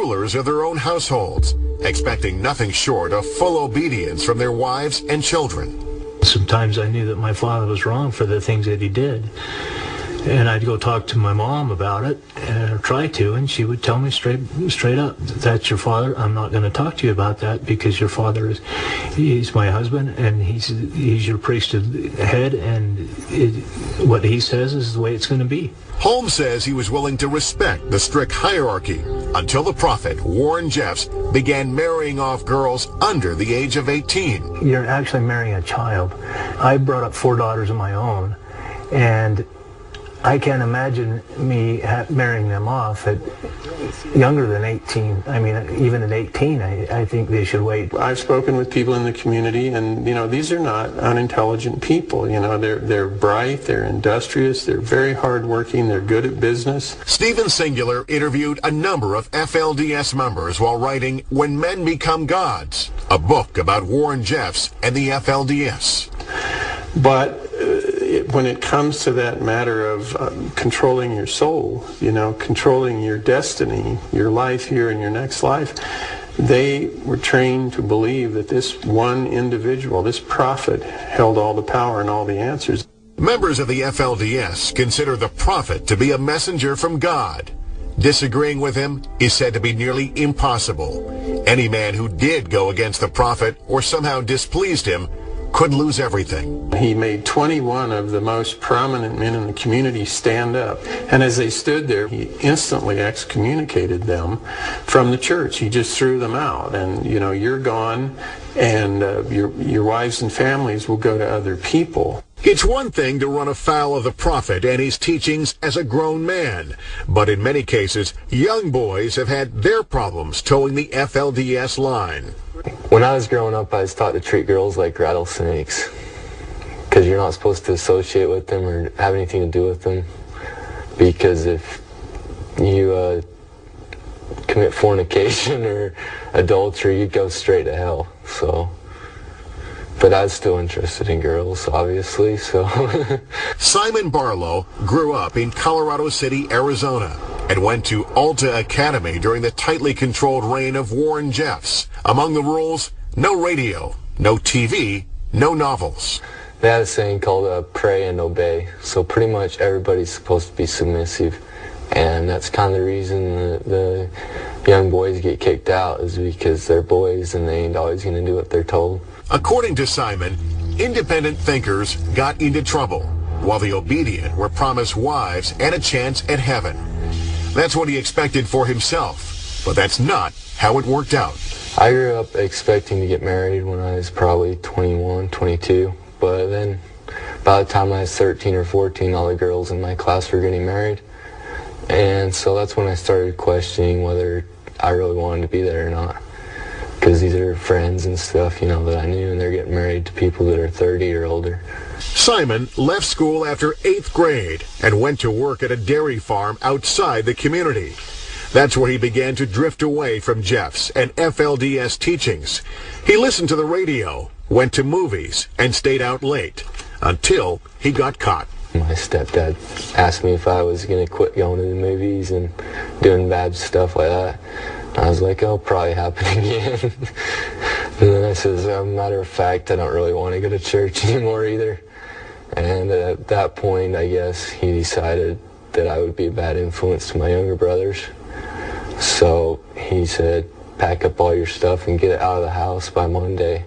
rulers of their own households, expecting nothing short of full obedience from their wives and children. Sometimes I knew that my father was wrong for the things that he did. And I'd go talk to my mom about it, or try to, and she would tell me straight up, that's your father. I'm not going to talk to you about that because your father he's my husband, and he's your priesthood head, and what he says is the way it's going to be. Holmes says he was willing to respect the strict hierarchy until the prophet, Warren Jeffs, began marrying off girls under the age of 18. You're actually marrying a child. I brought up 4 daughters of my own, and I can't imagine me marrying them off at younger than 18. I mean, even at 18, I think they should wait. I've spoken with people in the community, and, these are not unintelligent people. They're bright, they're industrious, they're very hardworking, they're good at business. Stephen Singular interviewed a number of FLDS members while writing When Men Become Gods, a book about Warren Jeffs and the FLDS. But when it comes to that matter of controlling your soul, controlling your destiny, your life here and your next life, they were trained to believe that this one individual, this prophet, held all the power and all the answers. Members of the FLDS consider the prophet to be a messenger from God. Disagreeing with him is said to be nearly impossible. Any man who did go against the prophet or somehow displeased him could lose everything. He made 21 of the most prominent men in the community stand up, and as they stood there, he instantly excommunicated them from the church. He just threw them out, and you're gone, and your wives and families will go to other people. It's one thing to run afoul of the prophet and his teachings as a grown man, but in many cases, young boys have had their problems towing the FLDS line. When I was growing up, I was taught to treat girls like rattlesnakes because you're not supposed to associate with them or have anything to do with them, because if you commit fornication or adultery, you go straight to hell. But I was still interested in girls, obviously, so. Simon Barlow grew up in Colorado City, Arizona, and went to Alta Academy during the tightly controlled reign of Warren Jeffs. Among the rules, no radio, no TV, no novels. They had a saying called pray and obey, so pretty much everybody's supposed to be submissive, and that's kind of the reason the young boys get kicked out, is because they're boys and they ain't always going to do what they're told. According to Simon, independent thinkers got into trouble, while the obedient were promised wives and a chance at heaven. That's what he expected for himself, but that's not how it worked out. I grew up expecting to get married when I was probably 21, 22, but then by the time I was 13 or 14, all the girls in my class were getting married, and so that's when I started questioning whether I really wanted to be there or not. Because these are friends and stuff, that I knew, and they're getting married to people that are 30 or older. Simon left school after 8th grade and went to work at a dairy farm outside the community. That's where he began to drift away from Jeffs and FLDS teachings. He listened to the radio, went to movies, and stayed out late until he got caught. My stepdad asked me if I was going to quit going to the movies and doing bad stuff like that. I was like, it'll probably happen again. And then I said, as a matter of fact, I don't really want to go to church anymore either. And at that point, I guess, he decided that I would be a bad influence to my younger brothers. So he said, pack up all your stuff and get it out of the house by Monday,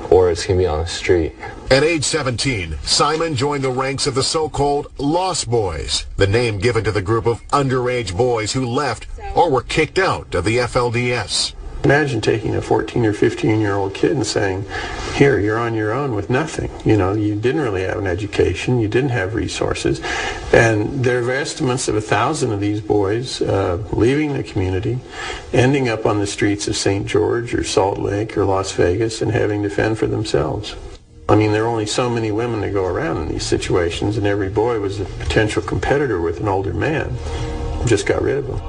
or it's going to be on the street. At age 17, Simon joined the ranks of the so-called Lost Boys, the name given to the group of underage boys who left or were kicked out of the FLDS. Imagine taking a 14 or 15-year-old kid and saying, here, you're on your own with nothing. You didn't really have an education, you didn't have resources. And there are estimates of 1,000 of these boys leaving the community, ending up on the streets of St. George or Salt Lake or Las Vegas and having to fend for themselves. There are only so many women that go around in these situations, and every boy was a potential competitor with an older man. Just got rid of them.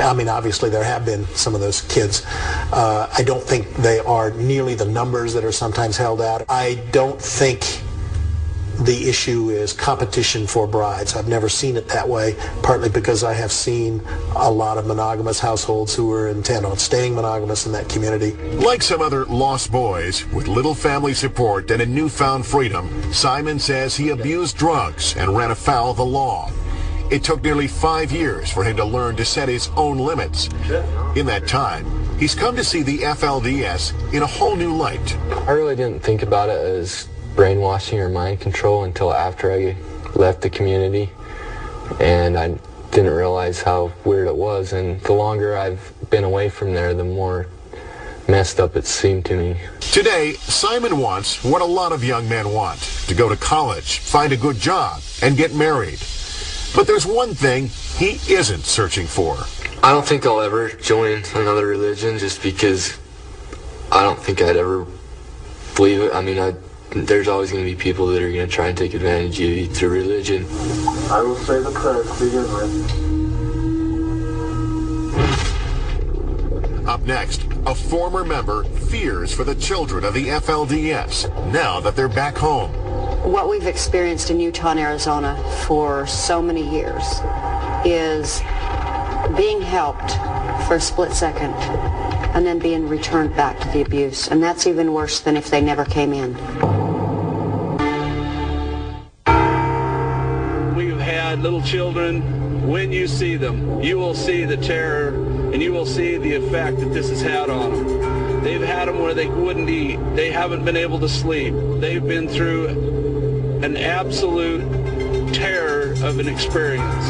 Obviously there have been some of those kids. I don't think they are nearly the numbers that are sometimes held out. I don't think the issue is competition for brides. I've never seen it that way, partly because I have seen a lot of monogamous households who are intent on staying monogamous in that community. Like some other lost boys with little family support and a newfound freedom, Simon says he abused drugs and ran afoul of the law. It took nearly 5 years for him to learn to set his own limits. In that time, he's come to see the FLDS in a whole new light. I really didn't think about it as brainwashing or mind control until after I left the community, and I didn't realize how weird it was, and the longer I've been away from there, the more messed up it seemed to me. Today, Simon wants what a lot of young men want: to go to college, find a good job, and get married. But there's one thing he isn't searching for. I don't think I'll ever join another religion, just because I don't think I'd ever believe it. I mean, there's always going to be people that are going to try and take advantage of you through religion. I will say the prayer to begin with. Up next, a former member fears for the children of the FLDS now that they're back home. What we've experienced in Utah and Arizona for so many years is being helped for a split second and then being returned back to the abuse. And that's even worse than if they never came in. We've had little children. When you see them, you will see the terror and you will see the effect that this has had on them. They've had them where they wouldn't eat. They haven't been able to sleep. They've been through an absolute terror of an experience.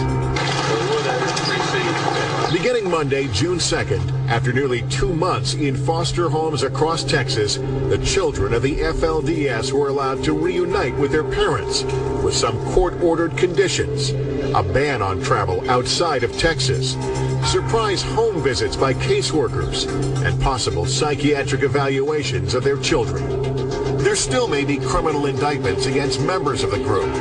Beginning Monday, June 2nd, after nearly 2 months in foster homes across Texas, the children of the FLDS were allowed to reunite with their parents with some court-ordered conditions: a ban on travel outside of Texas, surprise home visits by caseworkers, and possible psychiatric evaluations of their children. There still may be criminal indictments against members of the group.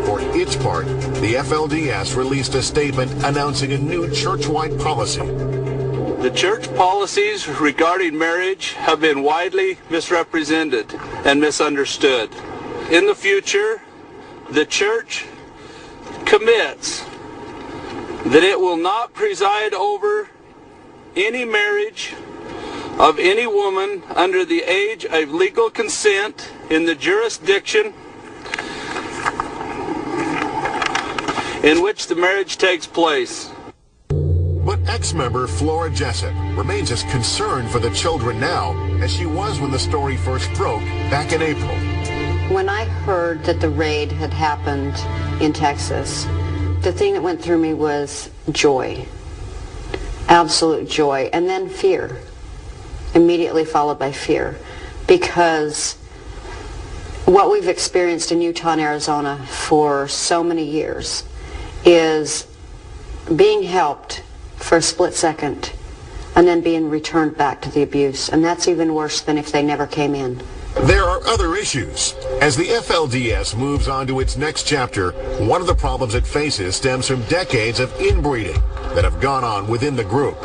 For its part, the FLDS released a statement announcing a new church-wide policy. The church policies regarding marriage have been widely misrepresented and misunderstood. In the future, the church commits that it will not preside over any marriage of any woman under the age of legal consent in the jurisdiction in which the marriage takes place. But ex-member Flora Jessup remains as concerned for the children now as she was when the story first broke back in April. When I heard that the raid had happened in Texas, the thing that went through me was joy, absolute joy, and then fear, immediately followed by fear, because what we've experienced in Utah and Arizona for so many years is being helped for a split second and then being returned back to the abuse. And that's even worse than if they never came in. There are other issues. As the FLDS moves on to its next chapter, one of the problems it faces stems from decades of inbreeding that have gone on within the group.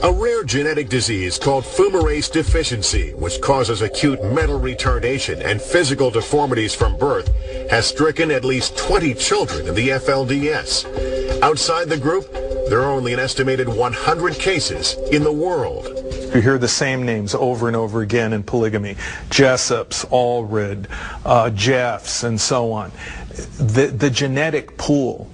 A rare genetic disease called fumarase deficiency, which causes acute mental retardation and physical deformities from birth, has stricken at least 20 children in the FLDS. Outside the group, there are only an estimated 100 cases in the world. You hear the same names over and over again in polygamy: Jessups, Allred, Jeffs, and so on. The genetic pool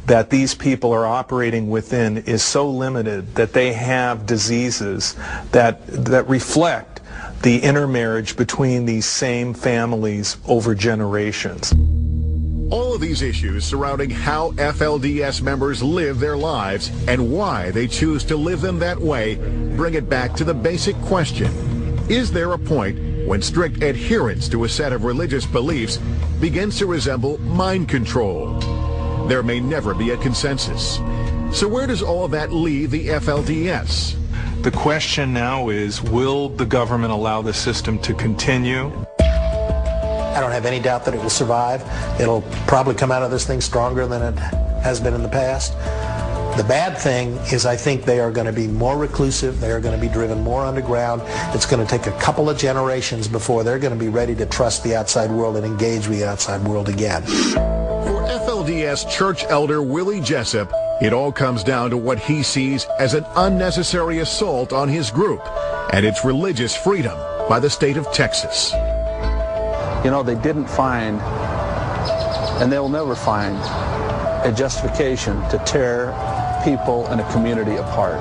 that these people are operating within is so limited that they have diseases that reflect the intermarriage between these same families over generations. All of these issues surrounding how FLDS members live their lives and why they choose to live them that way bring it back to the basic question: is there a point when strict adherence to a set of religious beliefs begins to resemble mind control? There may never be a consensus. So where does all of that leave the FLDS? The question now is, will the government allow the system to continue? I don't have any doubt that it will survive. It'll probably come out of this thing stronger than it has been in the past. The bad thing is I think they are going to be more reclusive. They are going to be driven more underground. It's going to take a couple of generations before they're going to be ready to trust the outside world and engage with the outside world again. For FLDS church elder Willie Jessup, it all comes down to what he sees as an unnecessary assault on his group and its religious freedom by the state of Texas. You know, they didn't find, and they will never find, a justification to tear people and a community apart.